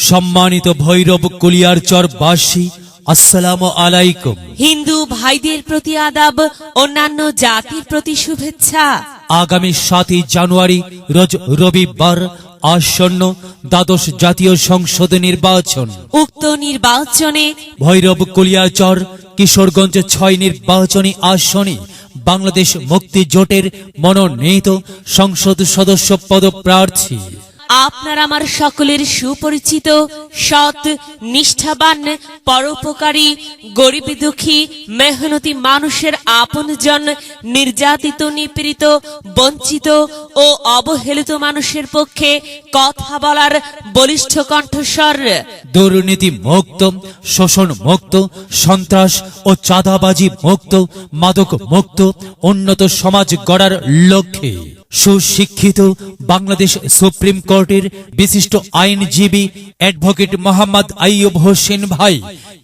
সম্মানিত ভৈরব কুলিয়ারচরবাসী, আসসালামু আলাইকুম। হিন্দু ভাইদের প্রতি আদাব, অন্যান্য জাতির প্রতি শুভেচ্ছা। আগামী 7 জানুয়ারি রোজ রবিবার আসন্ন দ্বাদশ জাতীয় সংসদ নির্বাচন। উক্ত নির্বাচনে ভৈরব কুলিয়ারচর কিশোরগঞ্জ 6 নির্বাচনী আসনে বাংলাদেশ মুক্তি জোটের মনোনীত সংসদ সদস্য পদপ্রার্থী আপনার আমার সকলের সুপরিচিত, সৎ, নিষ্ঠাবান, পরোপকারী, গরিব দুঃখী, মেহনতি মানুষের আপনজন, নির্যাতিত, নিপীড়িত, বঞ্চিত ও অবহেলিত মানুষের পক্ষে কথা বলার বলিষ্ঠ কণ্ঠস্বর। দুর্নীতি মুক্ত, শোষণ মুক্ত, সন্ত্রাস ও চাঁদাবাজি মুক্ত, মাদক মুক্ত উন্নত সমাজ গড়ার লক্ষ্যে সুশিক্ষিত বাংলাদেশ সুপ্রিম কোর্টের বিশিষ্ট আইনজীবী অ্যাডভোকেট মোহাম্মদ আইয়ুব হোসেন ভাই,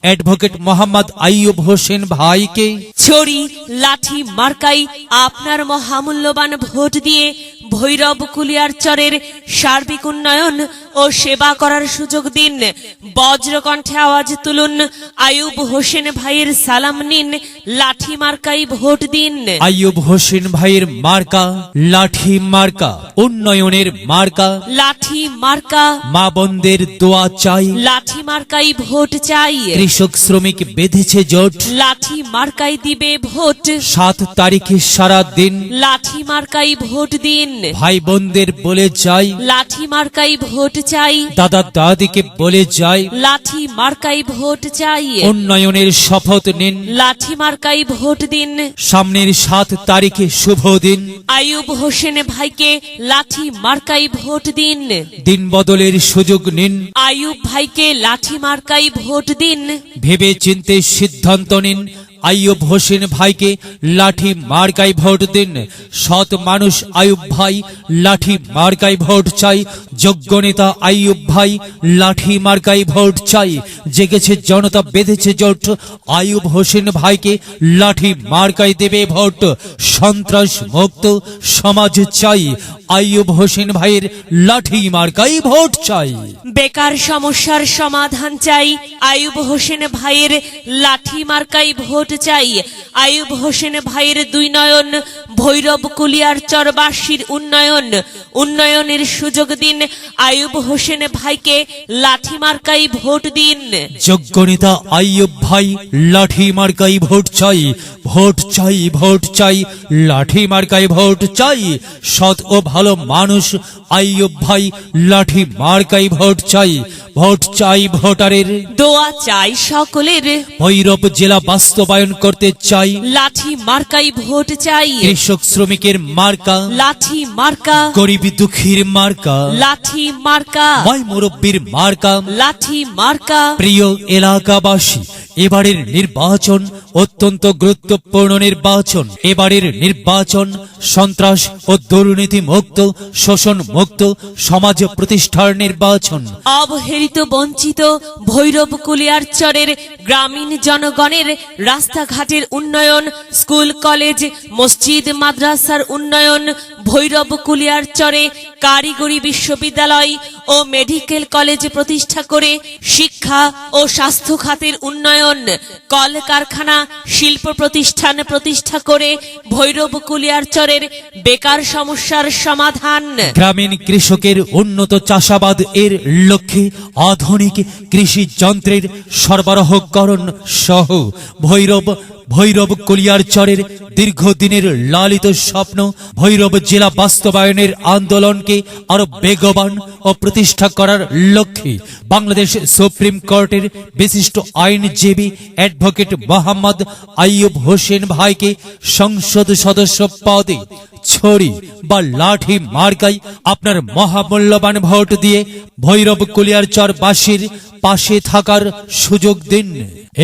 অ্যাডভোকেট মোহাম্মদ আইয়ুব হোসেন ভাইকে ছড়ি লাঠি মার্কাই আপনার মহামূল্যবান ভোট দিয়ে ভৈরব কুলিয়ারচরের সার্বিক উন্নয়ন ও সেবা করার সুযোগ দিন। বজ্রকণ্ঠে আওয়াজ তুলুন, আইয়ুব হোসেন ভাইয়ের সালাম নিন, লাঠি মার্কাই ভোট দিন। আইয়ুব হোসেন ভাইয়ের মার্কা লাঠি মার্কা, উন্নয়নের মার্কা লাঠি মার্কা, মা বোনদের দোয়া চাই, লাঠি মার্কাই ভোট চাই। কৃষক শ্রমিক বেঁধেছে জোট, লাঠি মার্কাই দিবে ভোট। 7 তারিখে সারা দিন লাঠি মার্কাই ভোট দিন। ভাই বোনদের বলে যাই, লাঠি মার্কাই ভোট চাই। দাদা দাদিকে বলে যাই, লাঠি মার্কাই ভোট চাই। উন্নয়নের শপথ নিন। লাঠি মার্কাই ভোট দিন। সামনের 7 তারিখে শুভ দিন, আইয়ুব হোসেন ভাইকে লাঠি মার্কাই ভোট দিন। দিন বদলের সুযোগ নিন। আইয়ুব ভাইকে লাঠি মার্কাই ভোট দিন। ভেবে চিন্তে সিদ্ধান্ত নিন। আইয়ুব হোসেন ভাইকে লাঠি মার্কায় ভোট দিন। সৎ মানুষ আইয়ুব ভাই, লাঠি মার্কায় ভোট চাই। যোগ্য নেতা আইয়ুব ভাই, লাঠি মার্কায় ভোট চাই। জেগেছে জনতা, বেঁধেছে জোট, আইয়ুব হোসেন ভাইকে লাঠি মার্কায় দেবে ভোট। সন্ত্রাস মুক্ত সমাজ চাই, আইয়ুব হোসেন ভাইয়ের লাঠি মার্কায় ভোট চাই। বেকার সমস্যার সমাধান চাই, আইয়ুব হোসেন ভাইয়ের লাঠি মার্কাই ভোট চাই। আইয়ুব হোসেন ভাইয়ের 2 নয়ন, ভৈরব কুলিয়ারচরবাসীর উন্নয়ন। উন্নয়নের সুযোগ দিন, আইয়ুব হোসেন ভাইকে লাঠি মার্কাই ভোট দিন। যোগ্য নেতা আইয়ুব ভাই, লাঠি মার্কাই ভোট চাই। ভোট চাই, ভোট চাই, লাঠি মার্কাই ভোট চাই। সৎ ও ভালো মানুষ আইয়ুব ভাই, লাঠি মার্কাই ভোট চাই। ভোট চাই ভোটারের, দোয়া চাই সকলের। ভৈরব জেলা বাস্তবায়ন করতে চাই, লাঠি মার্কাই ভোট চাই। কৃষক শ্রমিকের মার্কা লাঠি মার্কা, গরিব দুঃখীর মার্কা, লাঠি মার্কা, মাই মুরব্বীর মার্কা। লাঠি মার্কা। প্রিয় এলাকাবাসী, এবারের নির্বাচন অত্যন্ত গুরুত্বপূর্ণ নির্বাচন। এবারের নির্বাচন সন্ত্রাস ও দুর্নীতি মুক্ত, শোষণ মুক্ত সমাজ প্রতিষ্ঠার নির্বাচন। অবহেলিত, বঞ্চিত ভৈরব কুলিয়ারচরের গ্রামীণ জনগণের রাস্তাঘাটের উন্নয়ন, স্কুল কলেজ মসজিদ মাদ্রাসার উন্নয়ন, ভৈরব কুলিয়ারচরে কারিগরি বিশ্ববিদ্যালয় ও মেডিকেল কলেজ প্রতিষ্ঠা করে শিক্ষা ও স্বাস্থ্য খাতের উন্নয়ন, কলকারখানা শিল্প প্রতিষ্ঠান প্রতিষ্ঠা করে ভৈরব কুলিয়ারচরের বেকার সমস্যার সমাধান। গ্রামীণ কৃষকের উন্নত চাষাবাদ এর লক্ষ্যে আধুনিক কৃষি যন্ত্রের সরবরাহকরণ সহ ভৈরব কুলিয়ারচরের দীর্ঘদিনের লালিত স্বপ্ন ভৈরব জেলা বাস্তবায়নের আন্দোলনকে আরো বেগবান ও প্রতিষ্ঠা করার লক্ষ্যে বাংলাদেশ সুপ্রিম কোর্টের বিশিষ্ট আইনজীবী অ্যাডভোকেট মোহাম্মদ আইয়ুব হোসেন ভাইকে সংসদ সদস্য পদে ছড়ি বা লাঠি মার্কাই আপনার মহামূল্যবান ভোট দিয়ে ভৈরব কুলিয়ারচরবাসীর পাশে থাকার সুযোগ দিন।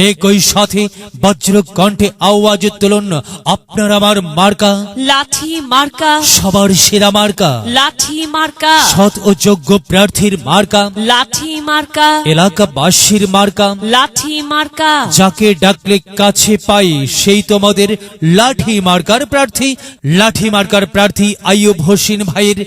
একই সাথে বজ্র কণ্ঠে আওয়াজ তুলুন, আপনার আমার মার্কা লাঠি মার্কা, সবার সেরা মার্কা, লাঠি মার্কা, সৎ ও যোগ্য প্রার্থীর মার্কা, লাঠি মার্কা, এলাকাবাসীর মার্কা। লাঠি মার্কা। যাকে ডাকলে কাছে পাই সেই তোমাদের লাঠি মার্কার প্রার্থী, লাঠি মার্কা। এখানকার প্রার্থী আইয়ুব হোসেন ভাইয়ের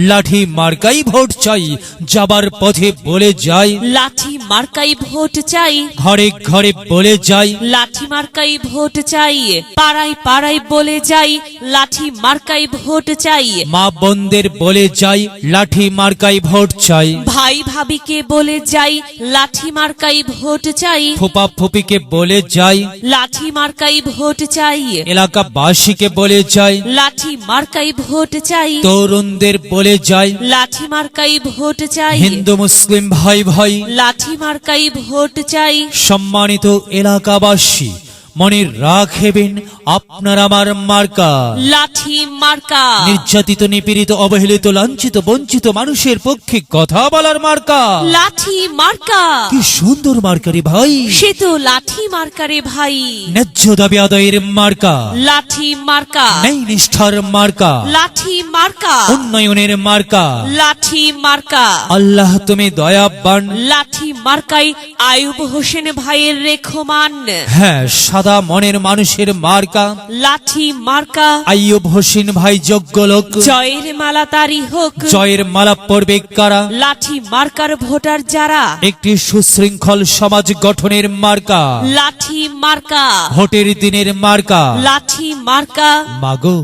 লাঠি মার্কাই ভোট চাই। যাবার পথে বলে যাই, লাঠি মার্কাই ভোট চাই। ঘরে ঘরে বলে যাই, লাঠি মার্কাই ভোট চাই। পাড়ায় পাড়ায় বলে যাই, লাঠি মার্কাই ভোট চাই। মা বোনদের বলে যাই, লাঠি মার্কাই ভোট চাই। ভাই ভাবিকে বলে যাই, লাঠি মার্কাই ভোট চাই। ফুপা ফুপিকে বলে যাই, লাঠি মার্কাই ভোট চাই। এলাকাবাসীকে বলে যাই, লাঠি মার্কাই ভোট চাই। তরুণদের বলে যাই, লাঠি মার্কাই ভোট চাই। হিন্দু মুসলিম ভাই ভাই, লাঠি মার্কাই ভোট চাই। সম্মানিত এলাকাবাসী, মনে রাখবেন আপনার আমার মার্কা লাঠি মার্কা। নির্যাতিত, নিপীড়িত, অবহেলিত, লাঞ্ছিত, বঞ্চিত মানুষের পক্ষে কথা বলার মার্কা। লাঠি মার্কা। কি সুন্দর মার্কারি ভাই, সে তো লাঠি মার্কারে ভাই। ন্যায্য দাবি আদায়ের মার্কা, লাঠি মার্কা। ন্যায় নিষ্ঠার মার্কা, লাঠি মার্কা। উন্নয়নের মার্কা। লাঠি মার্কা। আল্লাহ তুমি দয়াবান। লাঠি মার্কাই আইয়ুব হোসেন ভাইয়ের রেখমান। হ্যাঁ, সাদা মনের মানুষের মার্কা লাঠি মার্কা। আইয়ুব হোসেন ভাই যোগ্য লোক। জয়ের মালা তারি হোক। জয়ের মালা পড়বে কারা? লাঠি মার্কার ভোটার যারা। একটি সুশৃঙ্খল সমাজ গঠনের মার্কা, লাঠি মার্কা। ভোটের দিনের মার্কা। লাঠি মার্কা। মাগো,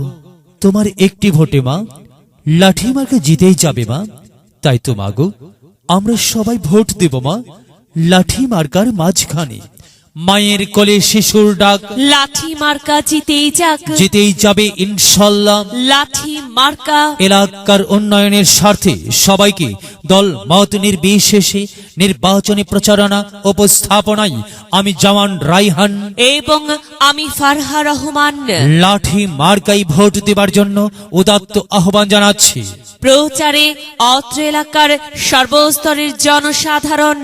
তোমার একটি ভোটে মা লাঠি মার্কা জিতেই যাবে মা। তাই তো মাগো, আমরা সবাই ভোট দেব মা লাঠি মার্কার মাঝখানে। মায়ের কোলে শিশুর ডাক, লাঠি মার্কা জিতেই যাক। জিতেই যাবে ইনশাল্লাহ। লাঠি মার্কা। এলাকার উন্নয়নের স্বার্থে সবাইকে দল মত নির্বিশেষে নির্বাচনী প্রচারণা উপস্থাপনায় আমি জামান রাইহান এবং আমি ফারহা রহমান লাঠি মার্কাই ভোট দেবার জন্য উদাত্ত আহ্বান জানাচ্ছি। প্রচারে অত্র এলাকার সর্বস্তরের জনসাধারণ